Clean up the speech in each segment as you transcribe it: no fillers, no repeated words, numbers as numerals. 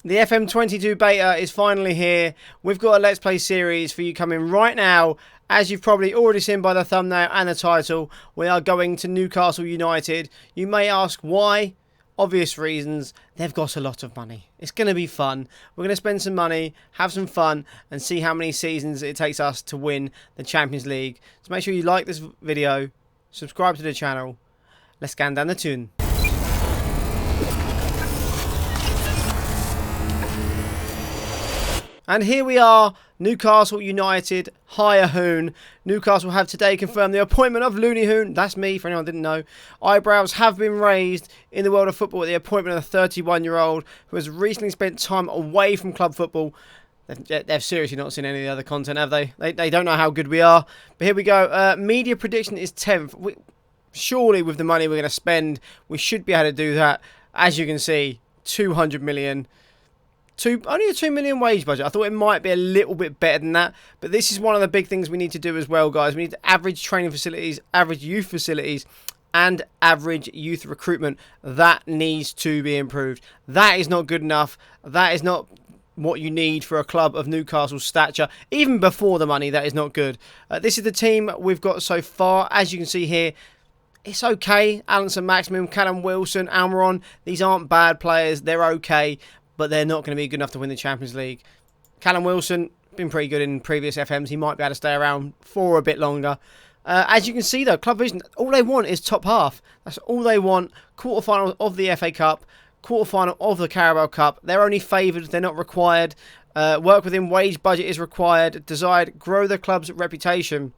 The FM22 beta is finally here. We've got a Let's Play series for you coming right now. As you've probably already seen by the thumbnail and the title, we are going to Newcastle United. You may ask why. Obvious reasons. They've got a lot of money. It's going to be fun. We're going to spend some money, have some fun, and see how many seasons it takes us to win the Champions League. So make sure you like this video, subscribe to the channel. Let's scan down the tune. And here we are, Newcastle United, hire Hoon. Newcastle have today confirmed the appointment of Looney Hoon. That's me, for anyone who didn't know. Eyebrows have been raised in the world of football with the appointment of a 31-year-old who has recently spent time away from club football. They've seriously not seen any of the other content, have they? They don't know how good we are. But here we go. Media prediction is 10th. Surely with the money we're going to spend, we should be able to do that. As you can see, 200 million. Only a 2 million wage budget. I thought it might be a little bit better than that. But this is one of the big things we need to do as well, guys. We need average training facilities, average youth facilities, and average youth recruitment. That needs to be improved. That is not good enough. That is not what you need for a club of Newcastle's stature. Even before the money, that is not good. This is the team we've got so far. As you can see here, it's okay. Alan Maximum, Callum Wilson, Almiron. These aren't bad players. They're okay. But they're not going to be good enough to win the Champions League. Callum Wilson, been pretty good in previous FMs. He might be able to stay around for a bit longer. As you can see, though, Club Vision, all they want is top half. That's all they want. Quarterfinal of the FA Cup, quarterfinal of the Carabao Cup. They're only favoured. They're not required. Work within wage budget is required. Desired, grow the club's reputation.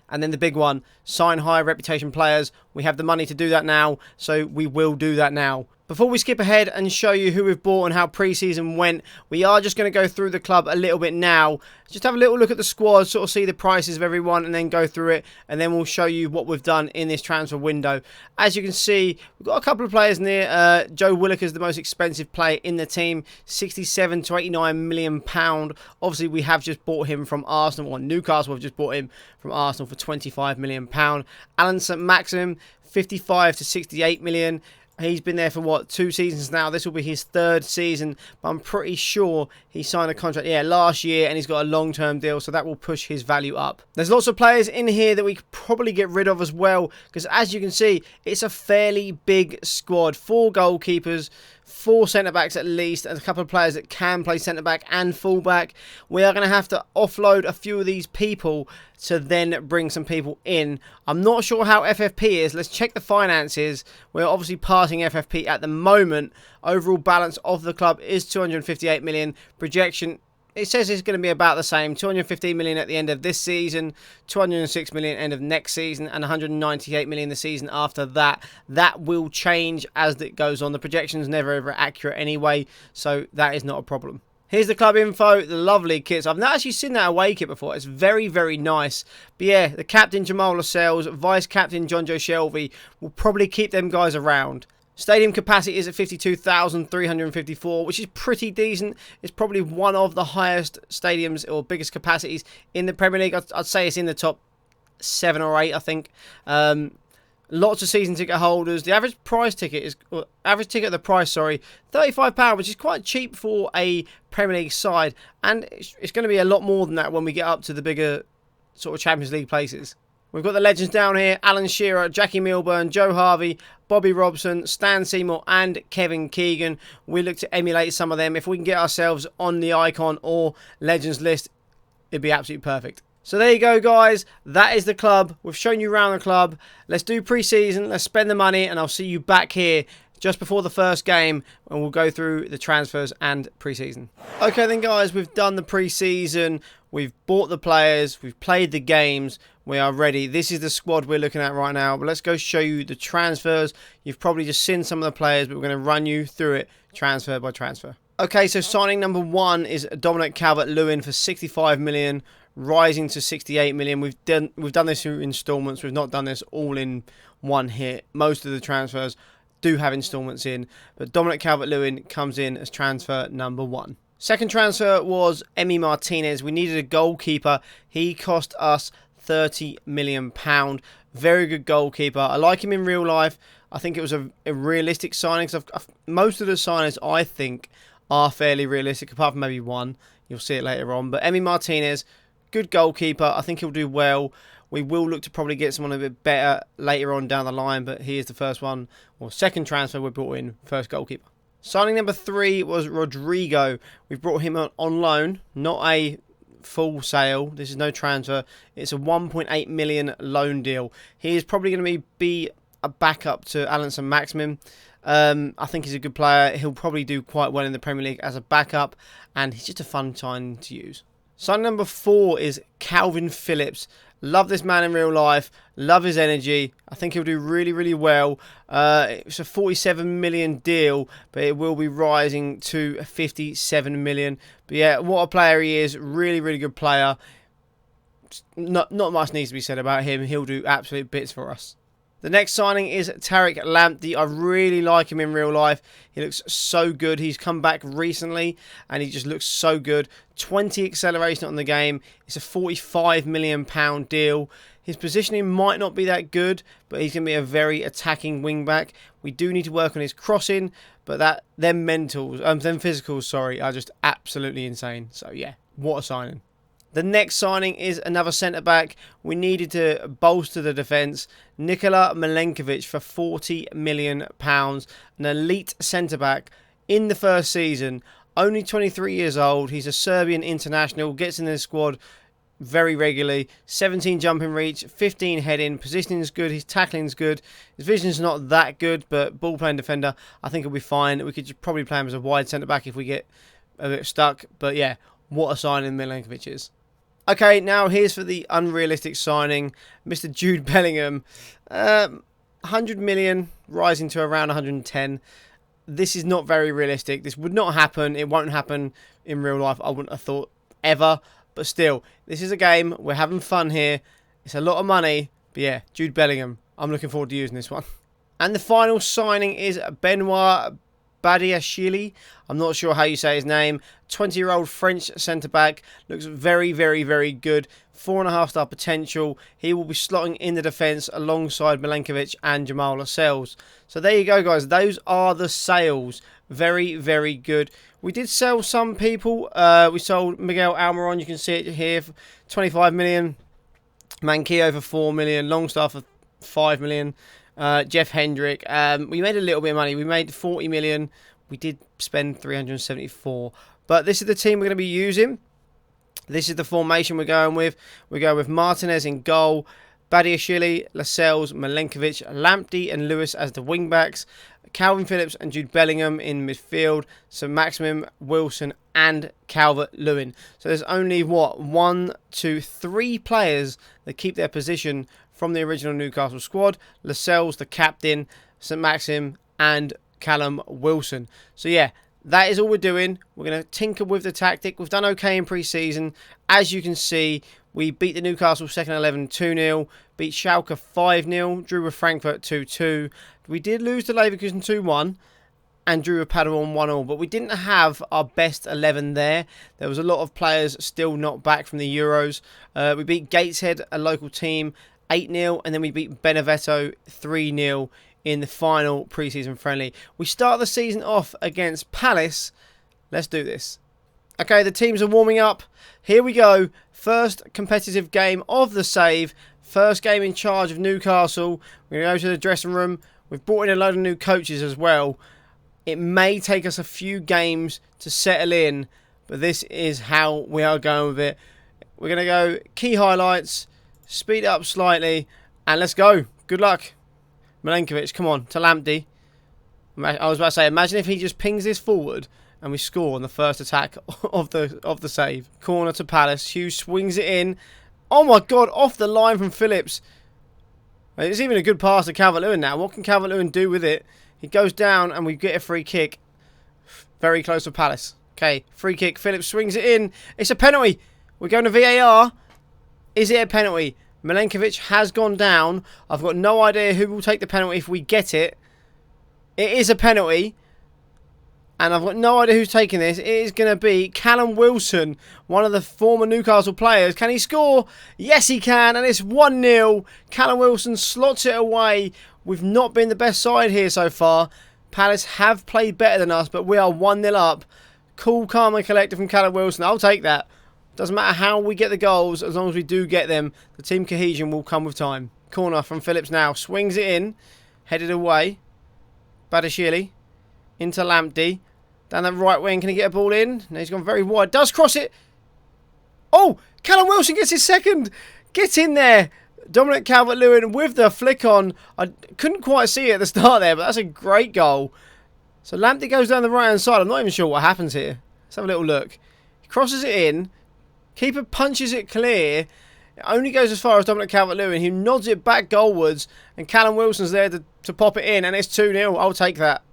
And then the big one, sign high reputation players. We have the money to do that now, so we will do that now. Before we skip ahead and show you who we've bought and how pre-season went, we are just going to go through the club a little bit now. Just have a little look at the squad, sort of see the prices of everyone and then go through it. And then we'll show you what we've done in this transfer window. As you can see, we've got a couple of players in there. Joe Willock is the most expensive player in the team, £67 to £89 million. Obviously, we have just bought him from Arsenal, or Newcastle have just bought him from Arsenal for £25 million. Alan St. Maximum, 55 to 68 million. He's been there for, what, 2 seasons now. This will be his 3rd season. But I'm pretty sure he signed a contract, last year. And he's got a long-term deal. So that will push his value up. There's lots of players in here that we could probably get rid of as well. Because as you can see, it's a fairly big squad. 4 goalkeepers, 4 centre-backs at least. And a couple of players that can play centre-back and full-back. We are going to have to offload a few of these people to then bring some people in. I'm not sure how FFP is. Let's check the finances. We're obviously passing FFP at the moment. Overall balance of the club is 258 million. Projection, it says it's going to be about the same. 215 million at the end of this season, 206 million end of next season, and 198 million the season after that. That will change as it goes on. The projection's never ever accurate anyway, so that is not a problem. Here's the club info, the lovely kits. I've not actually seen that away kit before. It's very, very nice. But yeah, the captain Jamal Lascelles, vice captain John Joe Shelby will probably keep them guys around. Stadium capacity is at 52,354, which is pretty decent. It's probably one of the highest stadiums or biggest capacities in the Premier League. I'd say it's in the top 7 or 8, I think. Lots of season ticket holders. The average price ticket is £35, which is quite cheap for a Premier League side, and it's going to be a lot more than that when we get up to the bigger sort of Champions League places. We've got the legends down here: Alan Shearer, Jackie Milburn, Joe Harvey, Bobby Robson, Stan Seymour, and Kevin Keegan. We look to emulate some of them. If we can get ourselves on the icon or legends list, it'd be absolutely perfect. So there you go, guys. That is the club. We've shown you around the club. Let's do pre-season. Let's spend the money, and I'll see you back here just before the first game, and we'll go through the transfers and pre-season. Okay then, guys, we've done the pre-season. We've bought the players. We've played the games. We are ready. This is the squad we're looking at right now. But let's go show you the transfers. You've probably just seen some of the players, but we're going to run you through it transfer by transfer. Okay, so signing number 1 is Dominic Calvert-Lewin for 65 million. Rising to 68 million. We've done this through installments. We've not done this all in one hit. Most of the transfers do have installments in, but Dominic Calvert-Lewin comes in as transfer number 1. Second transfer was Emi Martinez. We needed a goalkeeper. He cost us £30 million. Very good goalkeeper. I like him in real life. I think it was a realistic signing. Most of the signings, I think, are fairly realistic, apart from maybe one. You'll see it later on. But Emi Martinez, good goalkeeper. I think he'll do well. We will look to probably get someone a bit better later on down the line, but he is the first one, or second transfer we brought in, first goalkeeper. Signing number 3 was Rodrigo. We've brought him on loan, not a full sale. This is no transfer. It's a 1.8 million loan deal. He is probably going to be a backup to Alan Saint-Maximin. I think he's a good player. He'll probably do quite well in the Premier League as a backup, and he's just a fun sign to use. Signing number 4 is Calvin Phillips. Love this man in real life. Love his energy. I think he'll do really, really well. It's a 47 million deal, but it will be rising to 57 million. But yeah, what a player he is. Really, really good player. Not much needs to be said about him. He'll do absolute bits for us. The next signing is Tariq Lamptey. I really like him in real life. He looks so good. He's come back recently and he just looks so good. 20 acceleration on the game. It's a £45 million deal. His positioning might not be that good, but he's going to be a very attacking wing-back. We do need to work on his crossing, but them physicals, are just absolutely insane. So yeah, what a signing. The next signing is another centre-back. We needed to bolster the defence. Nikola Milenkovic for £40 million. An elite centre-back in the first season. Only 23 years old. He's a Serbian international. Gets in the squad very regularly. 17 jumping reach, 15 heading. Positioning is good. His tackling is good. His vision is not that good, but ball-playing defender, I think he'll be fine. We could probably play him as a wide centre-back if we get a bit stuck. But yeah, what a signing Milenkovic is. Okay, now here's for the unrealistic signing, Mr. Jude Bellingham. 100 million, rising to around 110. This is not very realistic. This would not happen. It won't happen in real life, I wouldn't have thought, ever. But still, this is a game. We're having fun here. It's a lot of money. But yeah, Jude Bellingham. I'm looking forward to using this one. And the final signing is Benoit Badiashile. I'm not sure how you say his name. 20-year-old French centre-back. Looks very, very, very good. 4.5-star potential. He will be slotting in the defence alongside Milenkovic and Jamal Lascelles. So there you go, guys. Those are the sales. Very, very good. We did sell some people. We sold Miguel Almiron. You can see it here for 25 million. Manquillo for 4 million. Longstaff for 5 million. Jeff Hendrick. We made a little bit of money. We made 40 million. We did spend 374. But this is the team we're going to be using. This is the formation we're going with. We go with Martinez in goal, Badiashile, Lascelles, Milenkovic, Lamptey and Lewis as the wing-backs, Calvin Phillips and Jude Bellingham in midfield, so Maximum, Wilson and Calvert-Lewin. So there's only, 1, 2, 3 players that keep their position from the original Newcastle squad. Lascelles, the captain, St. Maxim and Callum Wilson. So yeah, that is all we're doing. We're going to tinker with the tactic. We've done okay in pre-season. As you can see, we beat the Newcastle second 11 2-0. Beat Schalke 5-0. Drew with Frankfurt 2-2. We did lose to Leverkusen 2-1. And drew with Paderborn 1-1. But we didn't have our best 11 there. There was a lot of players still not back from the Euros. We beat Gateshead, a local team, 8-0. And then we beat Benevento 3-0. In the final pre-season friendly. We start the season off against Palace. Let's do this. Okay, the teams are warming up. Here we go. First competitive game of the save. First game in charge of Newcastle. We're going to go to the dressing room. We've brought in a load of new coaches as well. It may take us a few games to settle in, but this is how we are going with it. We're going to go key highlights, speed it up slightly, and let's go. Good luck. Milenkovic, come on, to Lamptey. I was about to say, imagine if he just pings this forward and we score on the first attack of the save. Corner to Palace. Hughes swings it in. Oh my God, off the line from Phillips. It's even a good pass to Calvert-Lewin now. What can Calvert-Lewin do with it? He goes down and we get a free kick. Very close to Palace. Okay, free kick. Phillips swings it in. It's a penalty. We're going to VAR. Is it a penalty? Milenkovic has gone down. I've got no idea who will take the penalty if we get it. It is a penalty. And I've got no idea who's taking this. It is going to be Callum Wilson, one of the former Newcastle players. Can he score? Yes, he can. And it's 1-0. Callum Wilson slots it away. We've not been the best side here so far. Palace have played better than us, but we are 1-0 up. Cool, calm and collected from Callum Wilson. I'll take that. Doesn't matter how we get the goals, as long as we do get them, the team cohesion will come with time. Corner from Phillips now. Swings it in. Headed away. Badashili. Into Lamptey. Down that right wing. Can he get a ball in? No, he's gone very wide. Does cross it. Oh! Callum Wilson gets his second. Get in there. Dominic Calvert-Lewin with the flick on. I couldn't quite see it at the start there, but that's a great goal. So Lamptey goes down the right-hand side. I'm not even sure what happens here. Let's have a little look. He crosses it in. Keeper punches it clear. It only goes as far as Dominic Calvert-Lewin. He nods it back goalwards. And Callum Wilson's there to pop it in. And it's 2-0. I'll take that.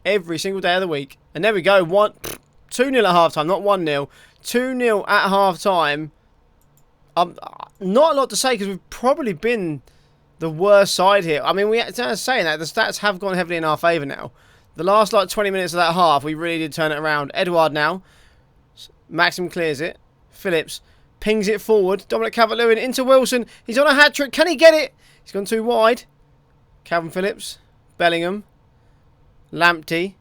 Every single day of the week. And there we go. 2-0 at half-time. Not 1-0. 2-0 at half-time. Not a lot to say because we've probably been the worst side here. I mean, saying that, the stats have gone heavily in our favour now. The last 20 minutes of that half, we really did turn it around. Edouard now. Maxim clears it. Phillips pings it forward. Dominic Calvert-Lewin into Wilson. He's on a hat-trick. Can he get it? He's gone too wide. Calvin Phillips. Bellingham. Lamptey.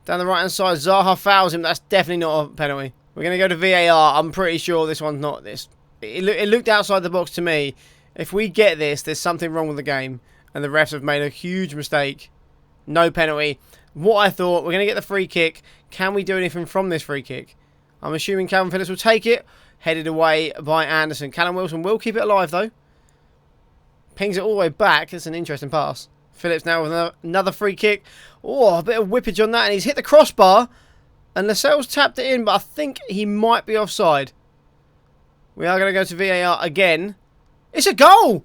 Down the right-hand side. Zaha fouls him. That's definitely not a penalty. We're going to go to VAR. I'm pretty sure this one's not this. It looked outside the box to me. If we get this, there's something wrong with the game. And the refs have made a huge mistake. No penalty. What I thought, we're going to get the free kick. Can we do anything from this free kick? I'm assuming Calvin Phillips will take it. Headed away by Anderson. Callum Wilson will keep it alive, though. Pings it all the way back. That's an interesting pass. Phillips now with another free kick. Oh, a bit of whippage on that. And he's hit the crossbar. And Lascelles tapped it in, but I think he might be offside. We are going to go to VAR again. It's a goal!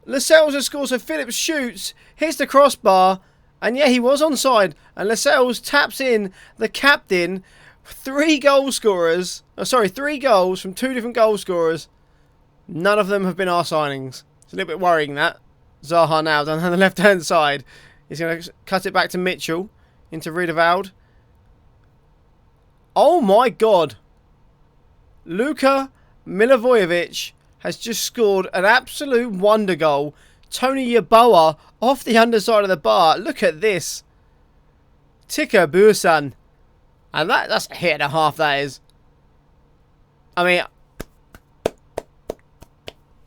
Lascelles has scored, so Phillips shoots. Hits the crossbar. And yeah, he was onside. And Lascelles taps in the captain. 3 goal scorers. Oh, sorry, 3 goals from 2 different goal scorers. None of them have been our signings. It's a little bit worrying, that. Zaha now down on the left-hand side. He's going to cut it back to Mitchell. Into Riedewald. Oh my God. Luka Milivojevic has just scored an absolute wonder goal. Tony Yeboah off the underside of the bar. Look at this. Tika Bursan. And that's a hit and a half, that is. I mean,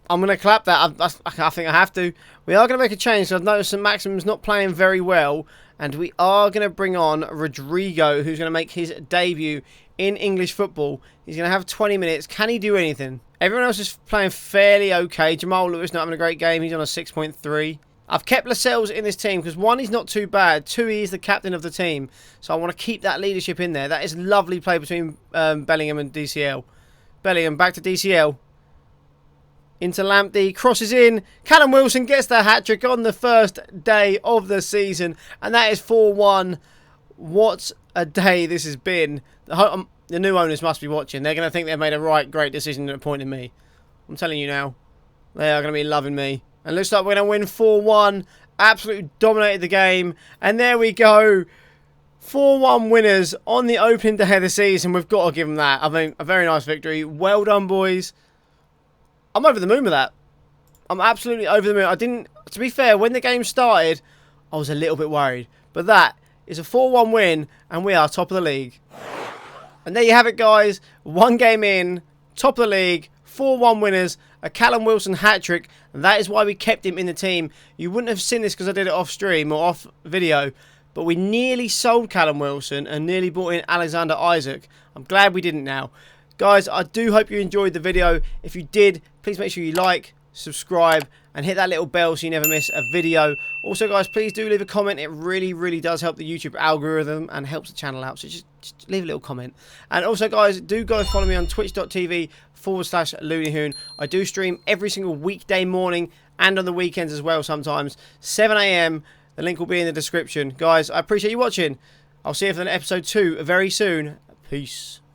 I'm going to clap that. I think I have to. We are going to make a change. So I've noticed that Maxim's not playing very well. And we are going to bring on Rodrigo, who's going to make his debut in English football. He's going to have 20 minutes. Can he do anything? Everyone else is playing fairly okay. Jamal Lewis not having a great game. He's on a 6.3. I've kept Lascelles in this team because 1, he's not too bad. 2, he is the captain of the team. So I want to keep that leadership in there. That is lovely play between Bellingham and DCL. Bellingham back to DCL. Into Lamptey. Crosses in. Callum Wilson gets the hat-trick on the first day of the season. And that is 4-1. What a day this has been. The new owners must be watching. They're going to think they've made a great decision in appointing me. I'm telling you now. They are going to be loving me. And looks like we're going to win 4-1. Absolutely dominated the game. And there we go. 4-1 winners on the opening day of the season. We've got to give them that. I mean, a very nice victory. Well done, boys. I'm over the moon with that. I'm absolutely over the moon. To be fair, when the game started, I was a little bit worried. But that is a 4-1 win. And we are top of the league. And there you have it, guys. 1 game in. Top of the league. 4-1 winners. A Callum Wilson hat-trick. And that is why we kept him in the team. You wouldn't have seen this because I did it off stream or off video. But we nearly sold Callum Wilson and nearly brought in Alexander Isak. I'm glad we didn't now. Guys, I do hope you enjoyed the video. If you did, please make sure you like, subscribe, and hit that little bell so you never miss a video. Also, guys, please do leave a comment. It really, really does help the YouTube algorithm and helps the channel out. So just leave a little comment. And also, guys, do go follow me on twitch.tv/LooneyHoon. I do stream every single weekday morning and on the weekends as well sometimes. 7 AM. The link will be in the description. Guys, I appreciate you watching. I'll see you for episode 2 very soon. Peace.